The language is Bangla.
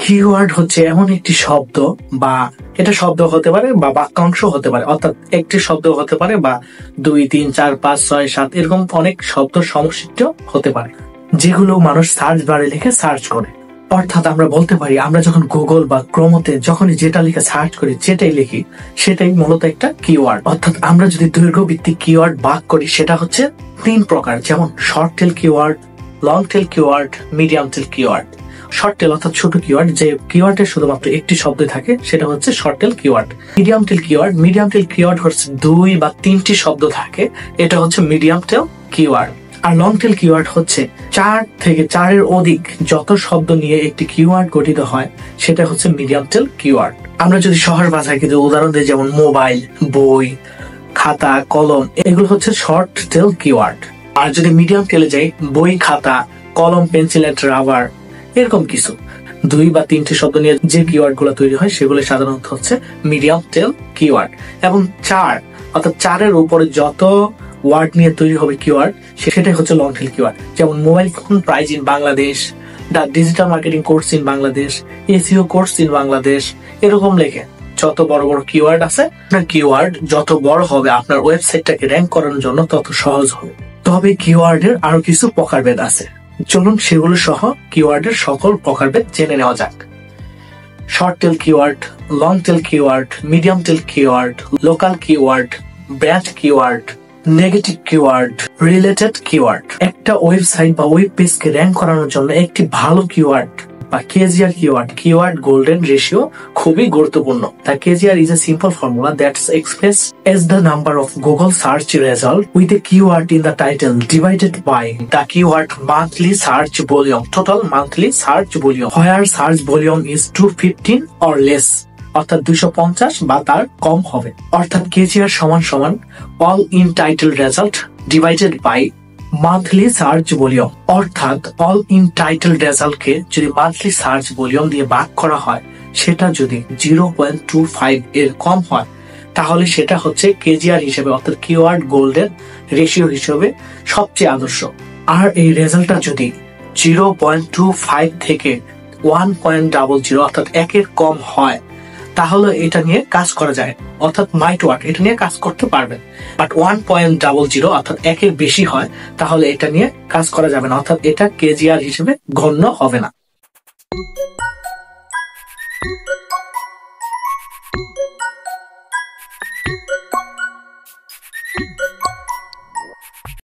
কিওয়ার্ড হচ্ছে এমন একটি শব্দ, বা এটা শব্দ হতে পারে বা বাক্যাংশ হতে পারে, অর্থাৎ একটি শব্দ হতে পারে বা 2, 3, 4, 5, 6, 7 এরকম অনেক শব্দ সমষ্টিত হতে পারে, যেগুলো মানুষ সার্চ বারে লিখে সার্চ করে। অর্থাৎ আমরা বলতে পারি, আমরা যখন গুগল বা ক্রোমোতে যখনই যেটা লিখে সার্চ করি, যেটাই লিখি সেটাই মূলত একটা কিওয়ার্ড। অর্থাৎ আমরা যদি দৈর্ঘ্য ভিত্তিক কিওয়ার্ড ভাগ করি, সেটা হচ্ছে 3 প্রকার, যেমন short tail keyword, long tail keyword, medium টেল কিওয়ার্ড। শর্ট টেল অর্থাৎ ছোট কিওয়ার্ড, যে কিওয়ার্ডের শুধুমাত্র একটি শব্দ থাকে, সেটা হচ্ছে শর্ট টেল কিওয়ার্ড। মিডিয়াম টেল কিওয়ার্ড হচ্ছে 2 বা 3টি শব্দ থাকে, এটা হচ্ছে মিডিয়াম টেল কিওয়ার্ড। আর লং টেল কিওয়ার্ড হচ্ছে 4 থেকে 4-এর অধিক যত শব্দ নিয়ে একটি কিওয়ার্ড গঠিত হয়, সেটা হচ্ছে মিডিয়াম টেল কিওয়ার্ড। আমরা যদি সহজ ভাষায় কিছু উদাহরণ দিই, যেমন মোবাইল, বই, খাতা, কলম, এগুলো হচ্ছে শর্ট টেল কিওয়ার্ড। আর যদি মিডিয়াম টেলে যাই, বই, খাতা, কলম, পেন্সিল, রাবার, এরকম কিছু 2 বা 3টি শব্দ নিয়ে যে কিওয়ার্ড গুলো তৈরি হয়, সেগুলো সাধারণত হচ্ছে মিডিয়াম টেল কিওয়ার্ড। এবং 4 অর্থাৎ 4-এর উপরে যত ওয়ার্ড নিয়ে তৈরি হবে কিওয়ার্ড, সেটাই হচ্ছে লং টেল কিওয়ার্ড। যেমন mobile phone price in Bangladesh, the digital marketing course in Bangladesh, SEO course in Bangladesh, এরকম লেখে যত বড় বড় কিওয়ার্ড আছে। আপনার কিওয়ার্ড যত বড় হবে, আপনার ওয়েবসাইটটাকে র্যাঙ্ক করার জন্য তত সহজ হবে। তবে কিওয়ার্ডের আরো কিছু প্রকারভেদ আছে, চলুন সেগুলো সহ কিওয়ার্ডের সকল প্রকারভেদ জেনে নেওয়া যাক। Short tail keyword, long tail keyword, medium টেল keyword, local keyword, brand keyword, negative keyword, related keyword. একটা ওয়েবসাইট বা ওয়েব পেজকে র্যাঙ্ক করানোর জন্য একটি ভালো কিওয়ার্ড বা কেজিআর কিওয়ার্ড গোল্ডেন রেশিও খুবই গুরুত্বপূর্ণ। The KGR is a simple formula that's expressed as the number of Google search result with a keyword in the title divided by the keyword monthly search volume, total monthly search volume, where search volume is 215 or less, অর্থাৎ 250 বা তার কম হবে। অর্থাৎ KGR সমান all in title result divided by monthly search volume. অর্থাৎ অল ইন টাইটেল রেজাল্টকে যদি মান্থলি সার্চ ভলিউম দিয়ে ভাগ করা হয়, সেটা যদি 0.25 এর কম হয়, তাহলে সেটা হচ্ছে কেজিআর হিসেবে, অর্থাৎ কিওয়ার্ড গোল্ডেন রেশিও হিসেবে সবচেয়ে আদর্শ। আর এই রেজাল্টটা যদি 0.25 থেকে 1.00 অর্থাৎ 1-এর কম হয়, তাহলে এটা নিয়ে কাজ করা যায়, অর্থাৎ মাইট ওয়ার্ক, এটা নিয়ে কাজ করতে পারবেন। বাট 1.00 অর্থাৎ 1-এর বেশি হয়, তাহলে এটা নিয়ে কাজ করা যাবে না, অর্থাৎ এটা কেজিআর হিসেবে গণ্য হবে না।